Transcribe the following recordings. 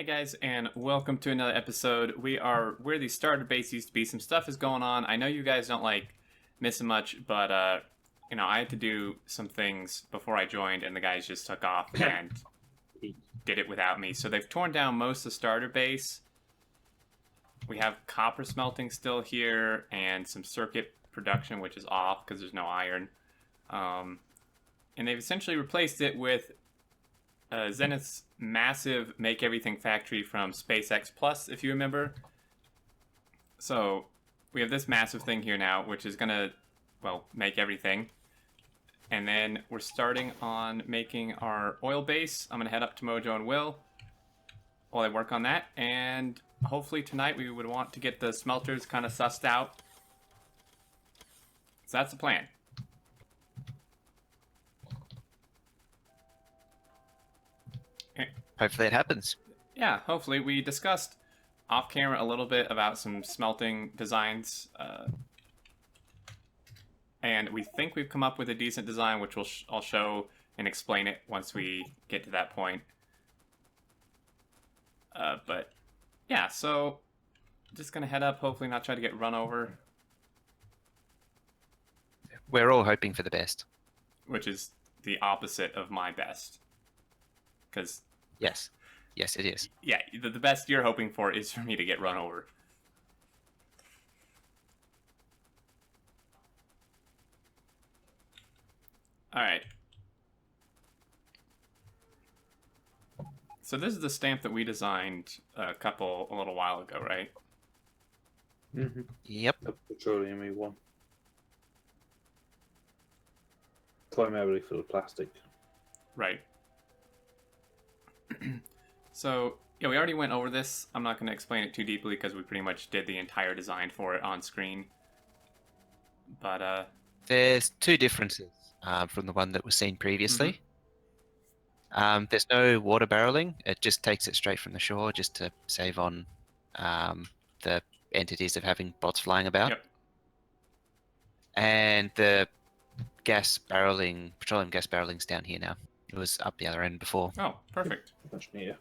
Hi guys, and welcome to another episode. Where the starter base used to be. Some stuff is going on. I know you guys don't like missing much, but I had to do some things before I joined, and the guys just took off and did it without me. So they've torn down most of the starter base. We have copper smelting still here, and some circuit production, which is off because there's no iron. And they've essentially replaced it with Zenith's massive Make Everything factory from SpaceX Plus, if you remember. So we have this massive thing here now, which is gonna, make everything. And then we're starting on making our oil base. I'm gonna head up to Mojo and Will while I work on that. And hopefully tonight we would want to get the smelters kind of sussed out. So that's the plan. Hopefully it happens. Yeah, hopefully. We discussed off camera a little bit about some smelting designs, and we think we've come up with a decent design, which I'll show and explain it once we get to that point. But yeah, so just gonna head up, hopefully not try to get run over, We're all hoping for the best. which is the opposite of my best. Because Yes. Yes, it is. yeah, the best you're hoping for is for me to get run over. All right. So this is the stamp that we designed a little while ago, right? Mm-hmm. Yep. A petroleum one. Primarily for the plastic. Right. So, yeah, we already went over this. I'm not going to explain it too deeply because we pretty much did the entire design for it on screen. But, There's two differences from the one that was seen previously. There's no water barreling. It just takes it straight from the shore just to save on the entities of having bots flying about. Yep. And the petroleum gas barreling's down here now. It was up the other end before. Oh, perfect. Much neater.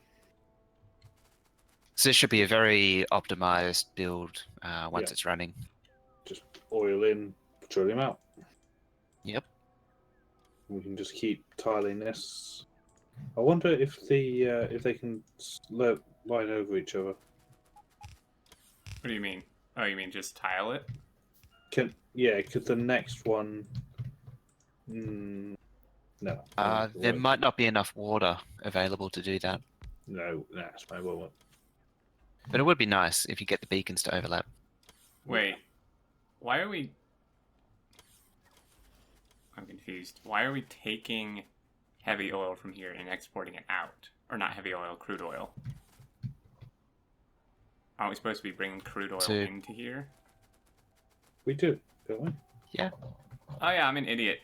So this should be a very optimized build once Yeah. it's running. Just oil in, petroleum out. Yep. We can just keep tiling this. I wonder if they can line over each other. What do you mean? Oh, you mean just tile it? Because the next one. No. There might not be enough water available to do that. No, that's my one. But it would be nice if you get the beacons to overlap. Wait. Why are we... I'm confused. Why are we taking heavy oil from here and exporting it out? Or not heavy oil, crude oil. Aren't we supposed to be bringing crude oil into here? We do, don't we? Yeah. Oh yeah, I'm an idiot.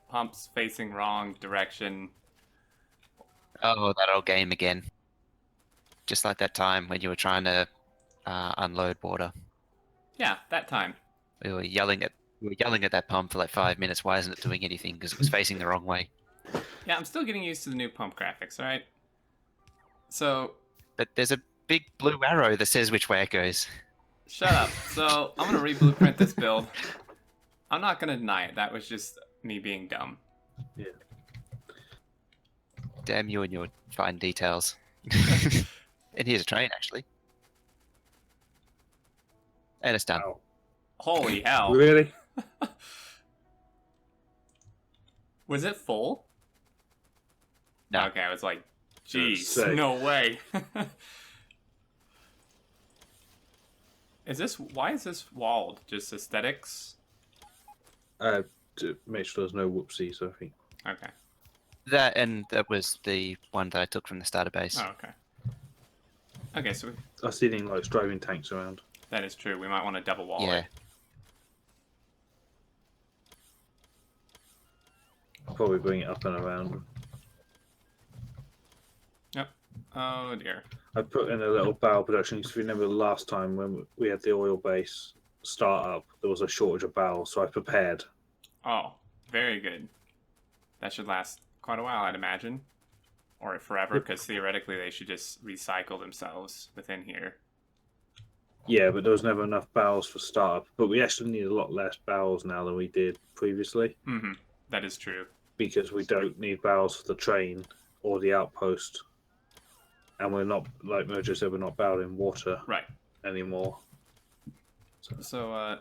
Pumps facing wrong direction. Oh, that old game again. Just like that time when you were trying to unload water. Yeah, that time. We were yelling at that pump for like 5 minutes. Why isn't it doing anything? Because it was facing the wrong way. Yeah, I'm still getting used to the new pump graphics, alright? So... But there's a big blue arrow that says which way it goes. Shut up. So, I'm gonna re-blueprint this build. I'm not gonna deny it. That was just me being dumb. Yeah. Damn you and your fine details. And here's a train, actually. And it's done. Ow. Holy hell. Really? Was it full? No. Okay, I was like, For geez, sake. no way. Why is this walled? Just aesthetics? To make sure there's no whoopsies, I think. Okay. That was the one that I took from the starter base. Oh, okay. Okay, so I've seen any like driving tanks around. that is true. We might want to double wall Yeah. it. Probably bring it up and around. Yep. Oh dear. I put in a little barrel production because if you remember the last time when we had the oil base start up, there was a shortage of barrels, so I prepared. Oh, very good. That should last quite a while, I'd imagine. or forever, because theoretically they should just recycle themselves within here. Yeah, but there was never enough barrels for startup. But we actually need a lot less barrels now than we did previously. Mm-hmm. That is true. Because we don't need barrels for the train or the outpost. And we're not, like Mojo said, we're not barreling water Right. anymore. So,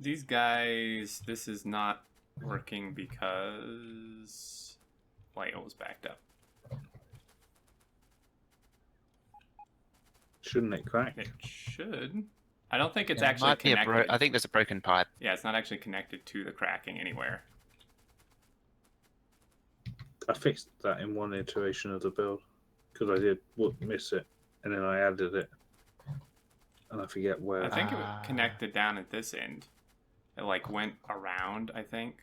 these guys, this is not working because light was backed up. Shouldn't it crack? It should. I don't think it's Yeah, actually might be connected. I think there's a broken pipe. Yeah, it's not actually connected to the cracking anywhere. I fixed that in one iteration of the build because I did miss it, and then I added it, and I forget where. I think it connected down at this end. It like went around, I think.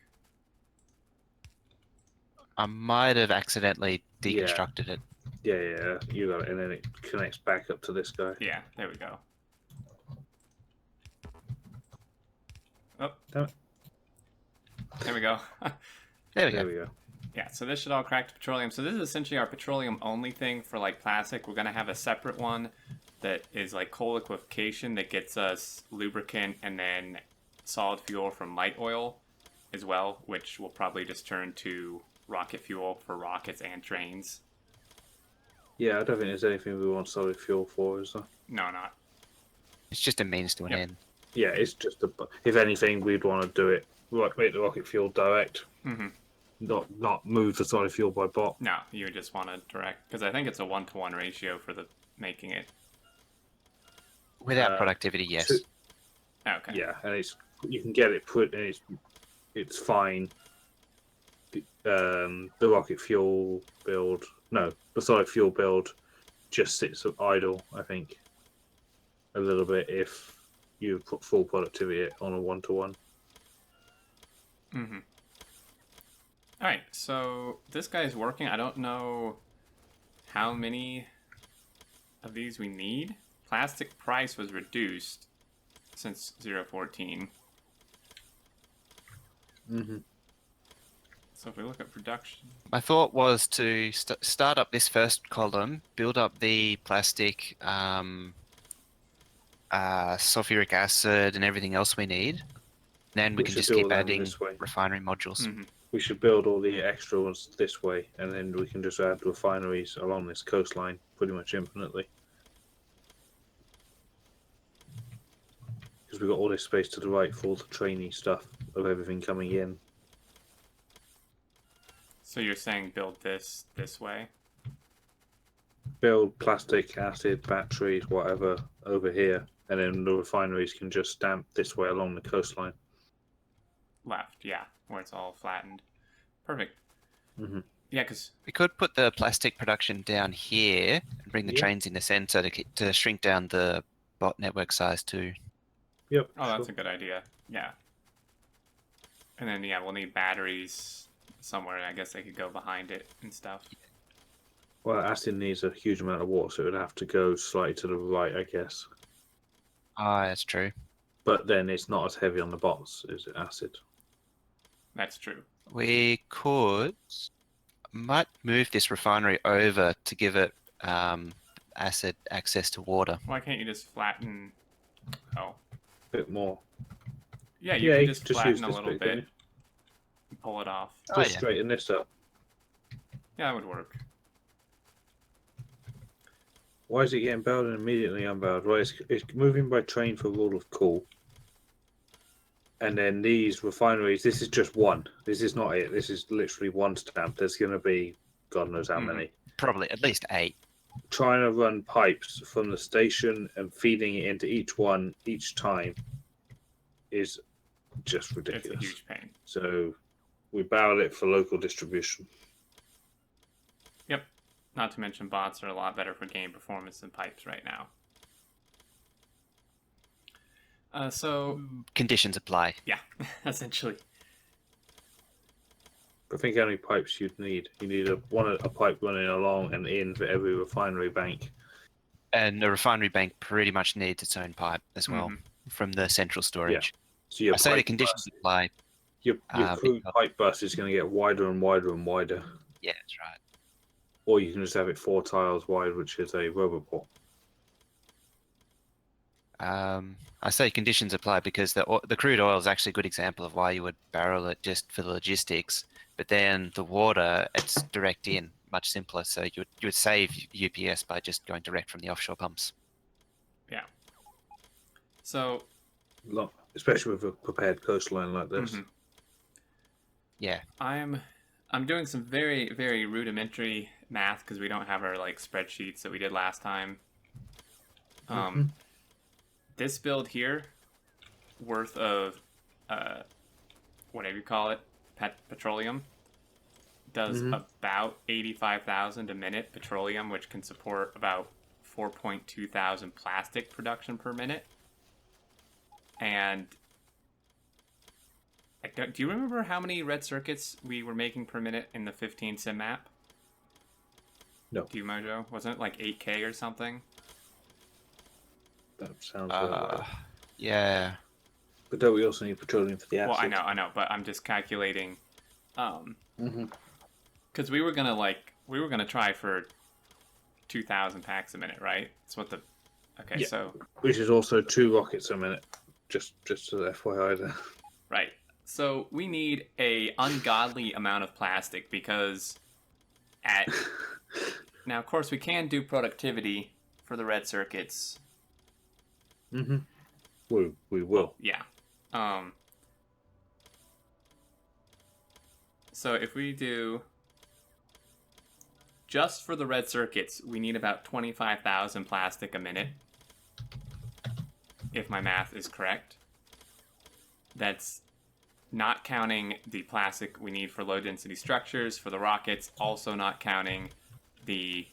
I might have accidentally deconstructed it. Yeah, you got it, and then it connects back up to this guy. Yeah, there we go. Oh, Damn it. There we go. There we There go. we go. Yeah, so this should all crack to petroleum. So this is essentially our petroleum only thing for like plastic. We're gonna have a separate one that is like coal liquefaction that gets us lubricant and then solid fuel from light oil as well, which will probably just turn to rocket fuel for rockets and trains. Yeah, I don't think there's anything we want solid fuel for, is there? No, not. It's just a means to an Yep. end. Yeah, it's just if anything, we'd want to do it like make the rocket fuel direct, Mm-hmm. not move the solid fuel by bot. No, you would just want to direct, because I think it's a 1-to-1 ratio for the making it. Without productivity, yes. two- Okay. Yeah, and you can get it put, and it's fine. The rocket fuel build, no, the solid fuel build just sits idle. I think a little bit if you put full productivity on a 1-to-1. Mm-hmm. All right, so this guy's working. I don't know how many of these we need. Plastic price was reduced since 0.14. Mm-hmm. So if we look at production, My thought was to start up this first column, build up the plastic, sulfuric acid, and everything else we need. Then we can should just do keep all them adding this way. refinery modules. mm-hmm. We should build all the extra ones this way, and then we can just add refineries along this coastline pretty much infinitely. Because we've got all this space to the right for all the trainee stuff of everything coming in. So you're saying build this way? Build plastic, acid, batteries, whatever over here, and then the refineries can just stamp this way along the coastline. Left, yeah, where it's all flattened. Perfect. Mm-hmm. Yeah, because We could put the plastic production down here and bring the Yeah. trains in the center to shrink down the bot network size too. Yep. oh, that's a good idea. Yeah. And then yeah, we'll need batteries somewhere. I guess they could go behind it and stuff. Well, acid needs a huge amount of water, so it would have to go slightly to the right, I guess. Ah, that's true. But then it's not as heavy on the bots as acid. That's true. We might move this refinery over to give it acid access to water. Why can't you just flatten? Oh, A bit more. yeah, you Yeah, can you just can just use flatten a this little bit, can't bit, and pull it off. Oh, Just yeah. straighten this up. Yeah, that would work. Why is it getting barreled and immediately unbarreled? Well, it's moving by train for rule of cool. And then these refineries, this is just one. This is not it. This is literally one stamp. There's going to be God knows how many. Probably at least 8. Trying to run pipes from the station and feeding it into each one each time is just It's ridiculous. a huge pain. So we barrel it for local distribution. Yep. Not to mention bots are a lot better for game performance than pipes right now. So Conditions apply. yeah, essentially. I think how many pipes you'd need. You need a pipe running along and in for every refinery bank. And the refinery bank pretty much needs its own pipe as well Mhm. from the central storage. So your I say the pipe conditions bus, apply. your crude because- pipe bus is going to get wider and wider and wider. Yeah, that's right. or you can just have it 4 tiles wide, which is a rubber pot. I say conditions apply because the crude oil is actually a good example of why you would barrel it just for the logistics. But then the water, it's direct in, much simpler. So you would save UPS by just going direct from the offshore pumps. Yeah. So, Especially with a prepared coastline like this. mhm. Yeah. I'm doing some very, very rudimentary math because we don't have our like spreadsheets that we did last time. This build here, worth of whatever you call it, petroleum, does about 85,000 a minute petroleum, which can support about 4.2 thousand plastic production per minute. And do you remember how many red circuits we were making per minute in the 15 sim map? No. Do you, Mojo? Wasn't it like 8K or something? That sounds right. Yeah. But don't we also need petroleum for the acid? Well, I know, but I'm just calculating. Because we were gonna try for 2,000 packs a minute, right? That's what the. Okay, Yeah. so. Which is also 2 rockets a minute. Just as FYI there. Right. So we need a ungodly amount of plastic because at now, of course, we can do productivity for the red circuits. We will. Yeah. So if we do just for the red circuits, we need about 25,000 plastic a minute. If my math is correct. That's not counting the plastic we need for low density structures for the rockets, also not counting the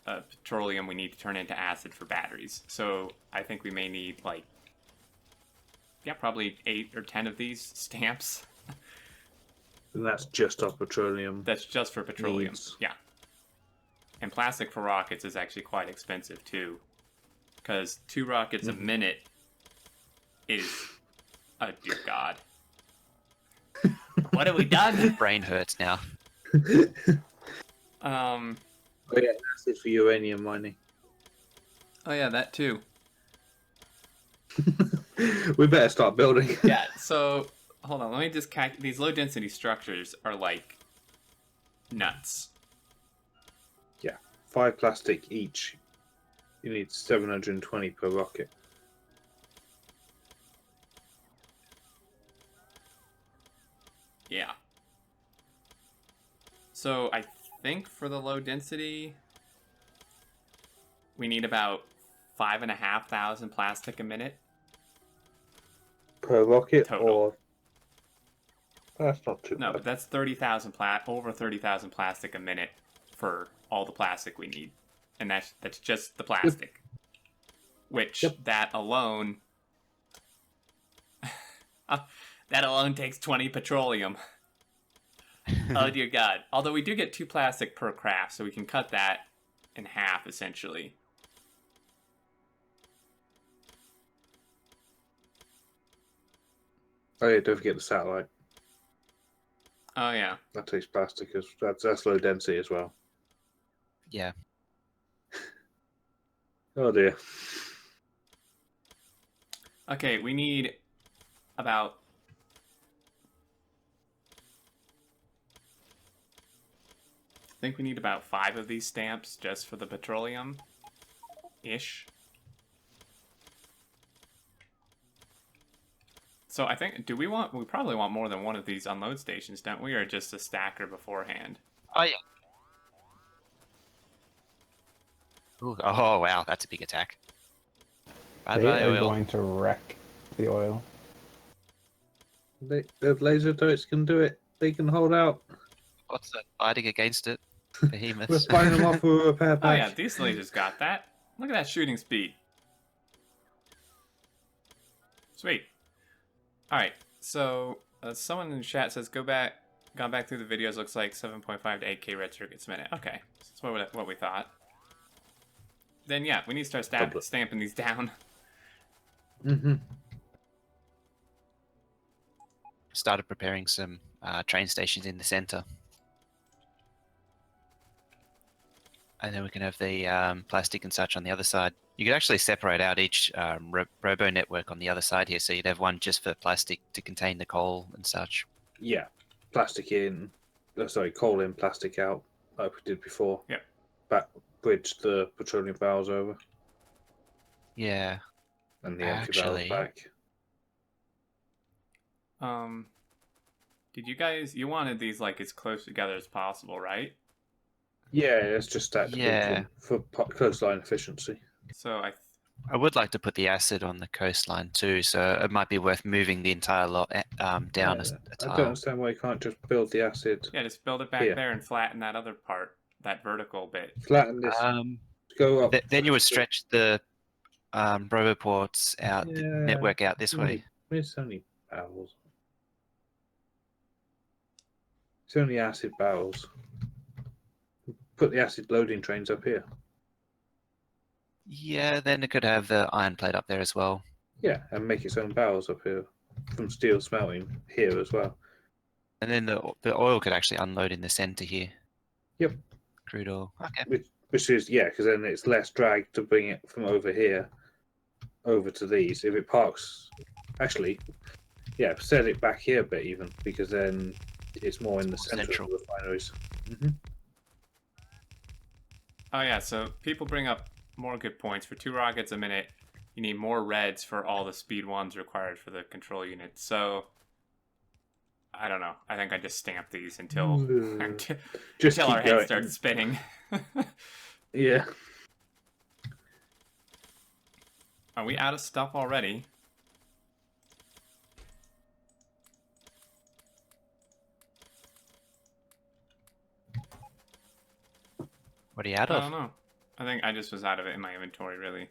petroleum we need to turn into acid for batteries. So I think we may need probably 8 or 10 of these stamps. And that's just our petroleum. That's just for petroleum. Needs. Yeah. And plastic for rockets is actually quite expensive too. Because 2 rockets a minute is, oh dear God. What have we done? Brain hurts now. Oh yeah, that's it for uranium mining. Oh yeah, that too. We better start building. Yeah, so hold on, let me just these low density structures are like nuts. Yeah, 5 plastic each. You need 720 per rocket. Yeah. So I think for the low density, we need about 5,500 plastic a minute. Per rocket Total. or... That's not too No, bad. but that's 30,000 over 30,000 plastic a minute for all the plastic we need. And that's just the plastic. Which, that alone... that alone takes 20 petroleum. Oh dear God. Although we do get 2 plastic per craft, so we can cut that in half, essentially. Oh yeah, don't forget the satellite. Oh yeah. That takes plastic. That's low density as well. Yeah. Oh dear. Okay, we need about... I think we need about 5 of these stamps just for the petroleum-ish. So I think, we probably want more than one of these unload stations, don't we? Or just a stacker beforehand? Oh, yeah. Ooh, oh, wow, that's a big attack. They are going to wreck the oil. The laser turrets can do it. They can hold out. What's that? Fighting against it? We're Behemoths. fighting them off with a repair Oh yeah, pack. these lasers got that. Look at that shooting speed. Sweet. Alright, so someone in the chat says gone back through the videos, looks like 7.5 to 8K red circuits a minute. Okay, that's what we thought. Then yeah, we need to start stamping these down. Started preparing some train stations in the center. and then we can have the plastic and such on the other side. You could actually separate out each robo network on the other side here, so you'd have one just for plastic to contain the coal and such. Yeah, plastic in, coal in, plastic out, like we did before. Yep. Back bridge the petroleum barrels over Yeah. and the empty barrels Actually- back. Did you wanted these like as close together as possible, right? Yeah, it's just stacked Yeah. for coastline efficiency. So I would like to put the acid on the coastline too, so it might be worth moving the entire lot down a I tile. don't understand why you can't just build the acid. yeah, just build it back Here. there and flatten that other part, that vertical bit. Flatten this. Go up. Then you would stretch the roboports out, the Yeah, network out this way. It's only barrels. It's only acid barrels. Put the acid loading trains up here. Yeah, then it could have the iron plate up there as well. Yeah, and make its own barrels up here from steel smelting here as well. And then the oil could actually unload in the center here. Yep. Crude oil. Okay. Which is, yeah, because then it's less drag to bring it from over here over to these. If it parks, actually, yeah, set it back here a bit even, because then it's more in the center central. of the refineries. Oh yeah, so people bring up more good points. For 2 rockets a minute, you need more reds for all the speed 1s required for the control unit. So I don't know. I think I just stamp these until Just until keep our going. heads start spinning. Yeah. Are we out of stuff already? What are you out I of? don't know. I think I just was out of it in my inventory, really.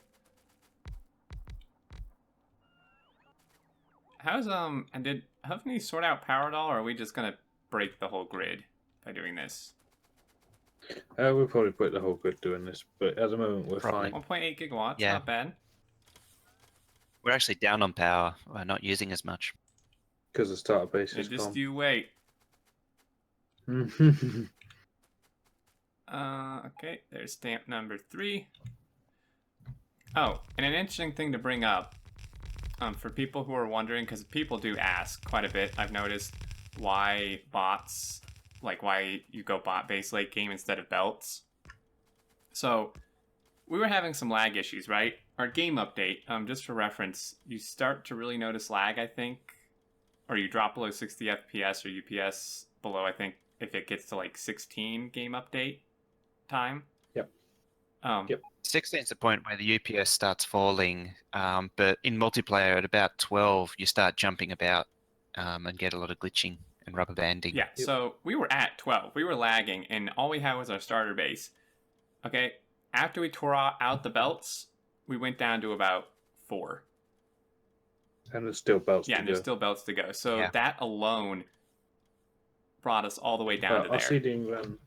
How's and did Huffney sort out power at all, or are we just gonna break the whole grid by doing this? We'll probably put the whole grid doing this, but at the moment we're Probably. fine. 1.8 gigawatts, Yeah. not bad. We're actually down on power. We're not using as much. Because the starter base Yeah, is just gone. you wait. Okay, there's stamp number 3. Oh, and an interesting thing to bring up, for people who are wondering, because people do ask quite a bit, I've noticed, why bots, like why you go bot-based late game instead of belts. So, we were having some lag issues, right? Our game update, just for reference, you start to really notice lag, I think, or you drop below 60 FPS or UPS below, I think, if it gets to like 16 game update time. Yep. Yep. 16 is the point where the UPS starts falling, but in multiplayer at about 12, you start jumping about and get a lot of glitching and rubber banding. Yeah, so we were at 12. We were lagging, and all we had was our starter base. Okay, after we tore out the belts, we went down to about 4. And there's still belts Yeah, to and go. there's still belts to go. So Yeah. that alone brought us all the way down to Our there. seeding ran,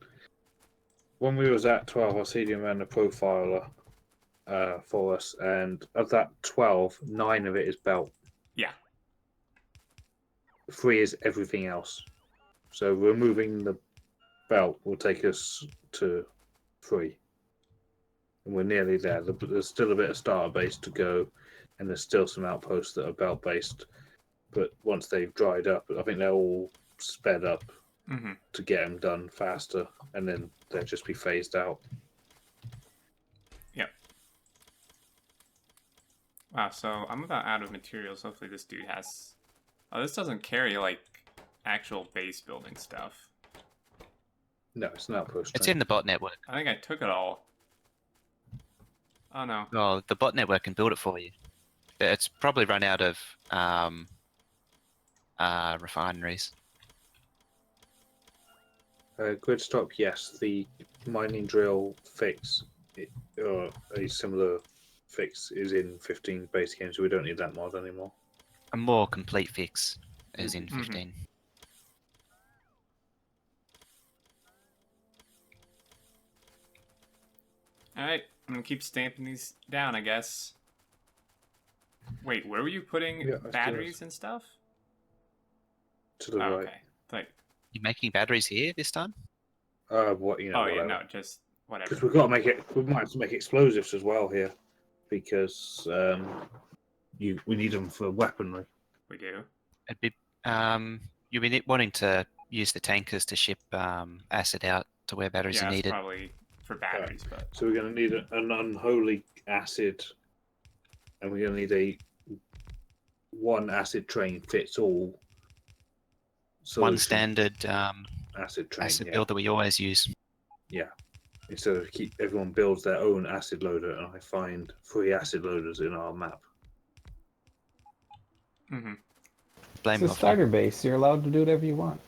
when we was at 12, our seeding ran a profiler for us, and of that 12, 9 of it is belt. Yeah. 3 is everything else. So removing the belt will take us to 3. And we're nearly there. There's still a bit of starter base to go, and there's still some outposts that are belt based. But once they've dried up, I think they're all sped up to get them done faster, and then they'll just be phased out. Yep. Wow, so I'm about out of materials. Hopefully this dude has... Oh, this doesn't carry, like, actual base building stuff. No, it's an outpost. It's train. in the bot network. I think I took it all. Oh, no. Oh, the bot network can build it for you. It's probably run out of refineries. Grid stop, yes. The mining drill fix, or a similar fix, is in 15 base games, so we don't need that mod anymore. A more complete fix is in 15. Alright, I'm gonna keep stamping these down, I guess. Wait, where were you putting Yeah, I batteries and stuff? To the Oh, right. okay. Like, You're making batteries here this time? What you know? oh, yeah, whatever. no, just whatever. Because we've got to make it. We might have to make explosives as well here, because we need them for weaponry. We do. It'd be you'll be wanting to use the tankers to ship acid out to where batteries Yeah, are it's needed. probably for batteries, but So we're going to need an unholy acid, and we're going to need one acid train fits all. One Solution. standard Acid train. acid Yeah. build that we always use. Yeah. Instead of everyone builds their own acid loader, and I find 3 acid loaders in our map. mm-hmm. Blame It's a Lovely. starter base. You're allowed to do whatever you want.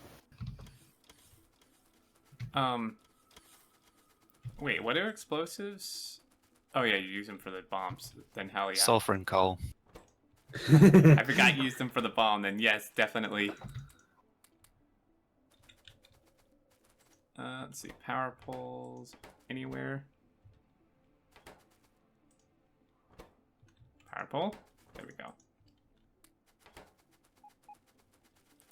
Wait, what are explosives? Oh yeah, you use them for the bombs. Then hell yeah. Sulfur and coal. I forgot you used them for the bomb. Then yes, definitely. Let's see, power poles anywhere. Power pole. There we go.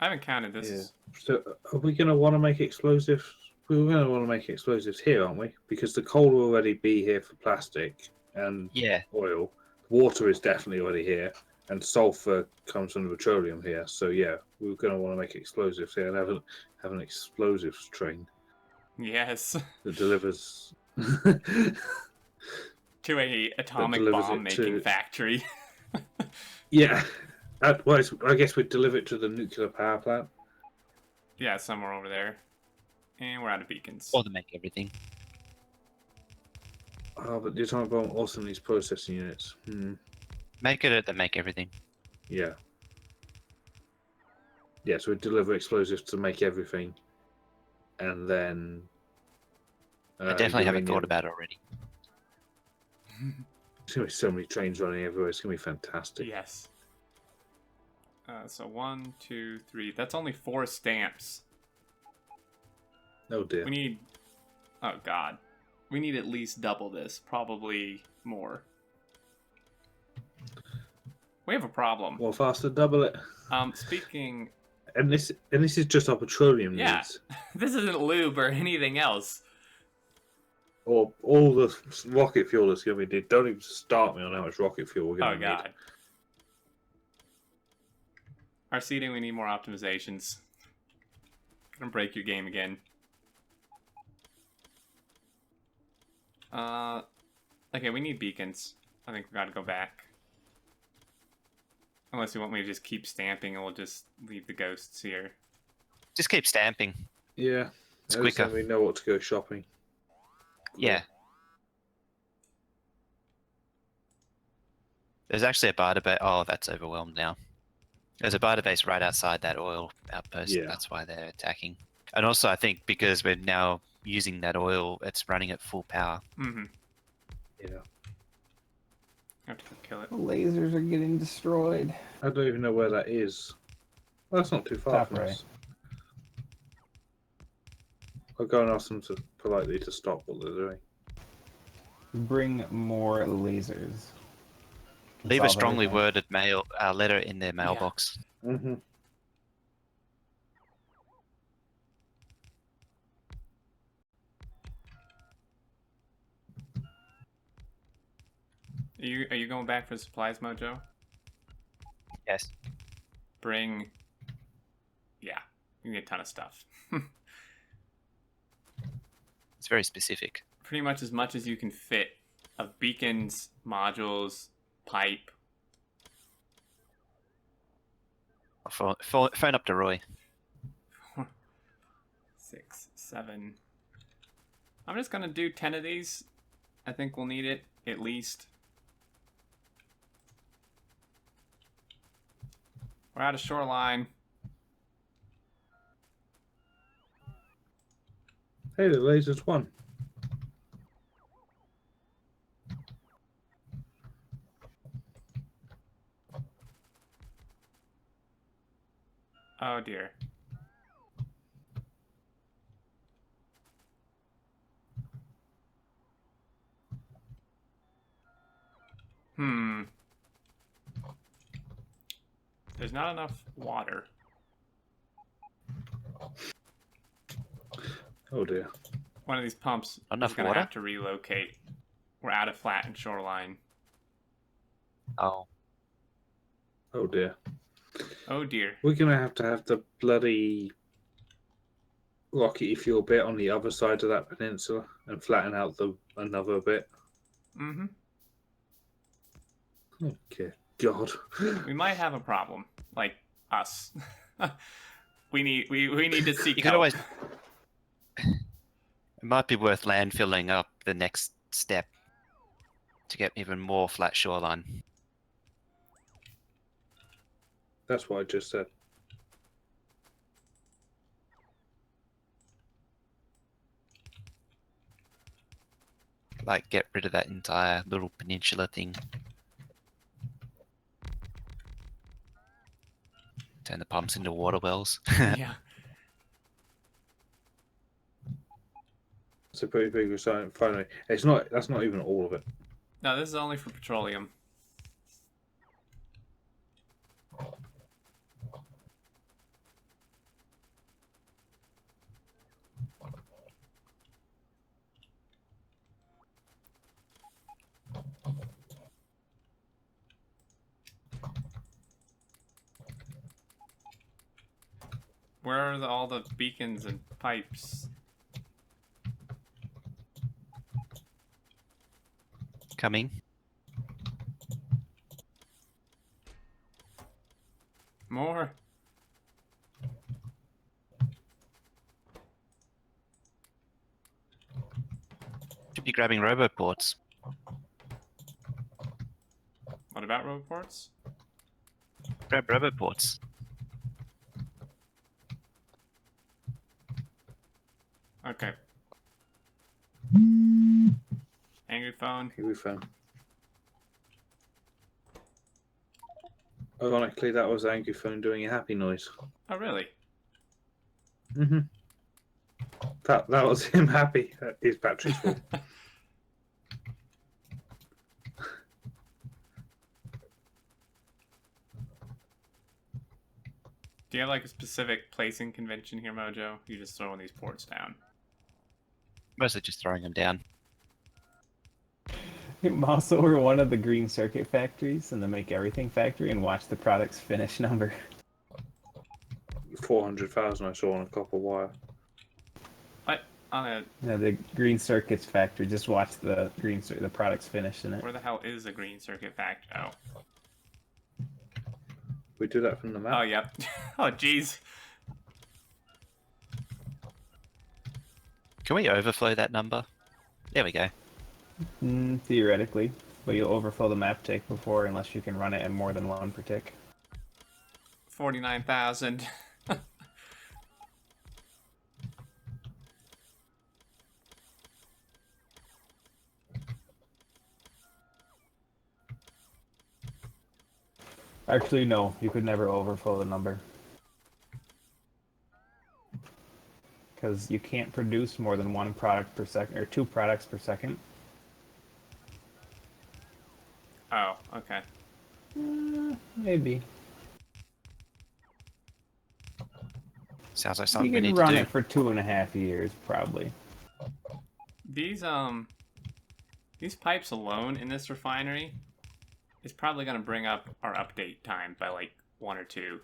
I haven't counted this. Yeah. So are we going to want to make explosives? We're going to want to make explosives here, aren't we? Because the coal will already be here for plastic and Yeah. oil. Water is definitely already here, and sulfur comes from the petroleum here. So yeah, we're going to want to make explosives here and have an explosives train Yes. that delivers. To a atomic delivers bomb it making to- factory. Yeah. Well, I guess we'd deliver it to the nuclear power plant. Yeah, somewhere over there. And we're out of beacons. Or to make everything. Oh, but the atomic bomb also needs processing units. Make it to make everything. Yeah. Yeah, so we deliver explosives to make everything, and then. I definitely haven't thought uranium. about it already. There's gonna be so many trains running everywhere. It's gonna be fantastic. Yes. So 1, 2, 3. That's only 4 stamps. Oh dear. We need... Oh, God. We need at least double this. Probably more. We have a problem. Well, faster, double it. Speaking... And this is just our petroleum Yeah. needs, This isn't lube or anything else. or all the rocket fuel that's gonna be needed. Don't even start me on how much rocket fuel we're gonna Oh, need. God. Our seating, we need more optimizations. Gonna break your game again. Okay, we need beacons. I think we gotta go back. Unless you want me to just keep stamping and we'll just leave the ghosts here. Just keep stamping. Yeah, It's at least quicker. then we know what to go shopping. Yeah. There's actually a barter base. Oh, that's overwhelmed now. There's a barter base right outside that oil outpost. Yeah. That's why they're attacking. And also, I think because we're now using that oil, it's running at full power. Mm-hmm. Yeah. I have to go kill it. The lasers are getting destroyed. I don't even know where that is. Well, that's not too far Top from right. us. I'll go and ask them to politely to stop what they're doing. Bring more lasers. Leave a Solve strongly everything. worded letter in their mailbox. Mm-hmm. Are you going back for supplies, Mojo? Yes. Bring... Yeah, you need a ton of stuff. It's very specific. Pretty much as you can fit of beacons, modules, pipe. Phone up to Roy. 6, 7. I'm just gonna do 10 of these. I think we'll need it at least. We're out of shoreline. Hey, the lasers won. Oh dear. There's not enough water. Oh dear. One of these pumps Enough is going to water? have to relocate. We're out of flattened shoreline. Oh. Oh dear. Oh dear. We're going to have the bloody rockety fuel bit on the other side of that peninsula and flatten out the another bit. Mm-hmm. Okay. God. We might have a problem. Like us. we need to seek You could help. always. It might be worth landfilling up the next step to get even more flat shoreline. That's what I just said. Like, get rid of that entire little peninsula thing. Turn the pumps into water wells. Yeah. It's a pretty big refinery. It's not. That's not even all of it. No, this is only for petroleum. Where are all the beacons and pipes? Coming. More. Should be grabbing roboports. What about roboports? Grab roboports. Okay. Angry phone. Here we found. Ironically, that was Angry Phone doing a happy noise. Oh, really? Mm-hmm. That was him happy. His battery's full. Do you have like a specific placing convention here, Mojo? You just throwing these ports down. Mostly just throwing them down. Mouse over one of the green circuit factories in the Make Everything factory and watch the product's finish number. 400,000 I saw on a copper wire. What? On a... Yeah, the green circuits factory. Just watch the the product's finish in it. Where the hell is the green circuit factory? Oh. We do that from the map. Oh, yep. Oh, jeez. Can we overflow that number? There we go. Theoretically, but you'll overfill the map tick before unless you can run it at more than one per tick. 49,000. Actually, no, you could never overfill the number. Because you can't produce more than one product per second, or 2 products per second. Oh, okay. Maybe. Sounds like You something we can need run to do. it for 2.5 years, probably. These pipes alone in this refinery is probably going to bring up our update time by like 1 or 2.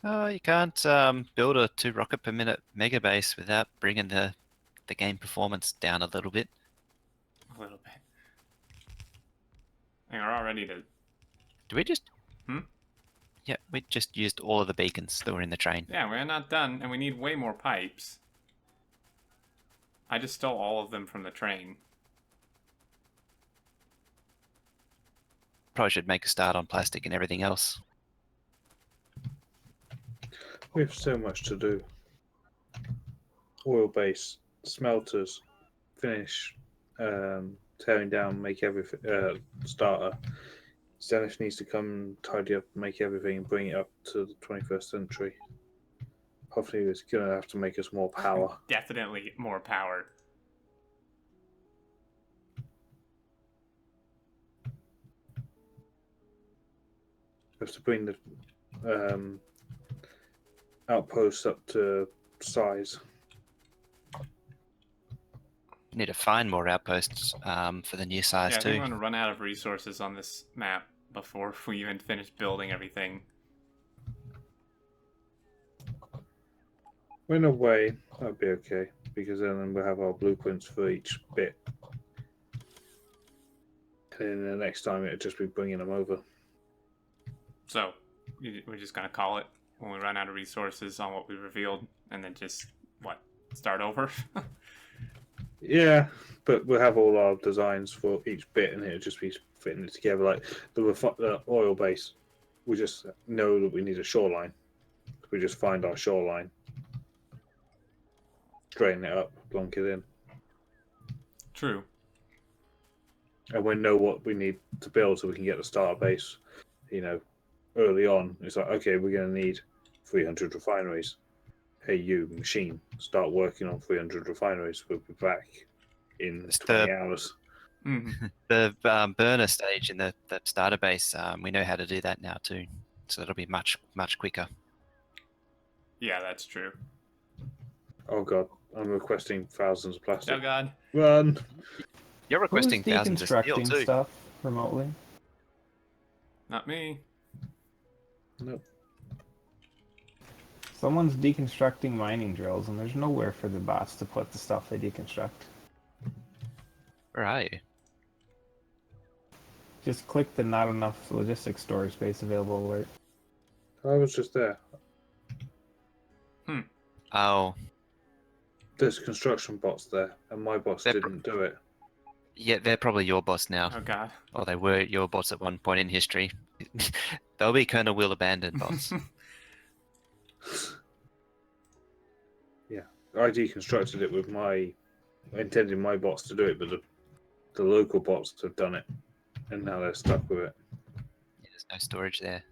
Oh, you can't build a 2 rocket per minute mega base without bringing the game performance down a little bit. A little bit. I mean, we're all ready to... Do we just... Hmm? Yeah, we just used all of the beacons that were in the train. Yeah, we're not done, and we need way more pipes. I just stole all of them from the train. Probably should make a start on plastic and everything else. We have so much to do. Oil base, smelters, finish, tearing down, make everything, starter. Zenith needs to come tidy up, make everything, and bring it up to the 21st century. Hopefully, it's going to have to make us more power. Definitely more power. have to bring the outposts up to size. Need to find more outposts for the new size Yeah, I think too. we're gonna run out of resources on this map before we even finish building everything. In a way, that'd be okay, because then we'll have our blueprints for each bit. And then the next time it'll just be bringing them over. So we're just gonna call it when we run out of resources on what we revealed, and then just start over. Yeah, but we'll have all our designs for each bit, and it'll just be fitting it together. Like the oil base, we just know that we need a shoreline. We just find our shoreline, drain it up, plonk it in, True. and we know what we need to build so we can get the starter base. Early on, it's like, okay, we're going to need 300 refineries. Hey, you machine, start working on 300 refineries. We'll be back in 20 hours. Mm-hmm. The burner stage in the starter base, we know how to do that now too, so it'll be much quicker. Yeah, that's true. Oh god, I'm requesting thousands of plastic. Oh god. Run! You're requesting Who's thousands of steel deconstructing too. stuff remotely? Not me. Nope. Someone's deconstructing mining drills, and there's nowhere for the bots to put the stuff they deconstruct. Where are you? Just click the not enough logistics storage space available alert. I was just there. Oh, There's construction bots there, and my boss They're didn't do it. yeah, they're probably your boss now. Oh god. Or they were your boss at one point in history. They'll be Colonel Will Abandoned boss. Yeah, I deconstructed it with intending my bots to do it, but the local bots have done it, and now they're stuck with it. There's no storage there.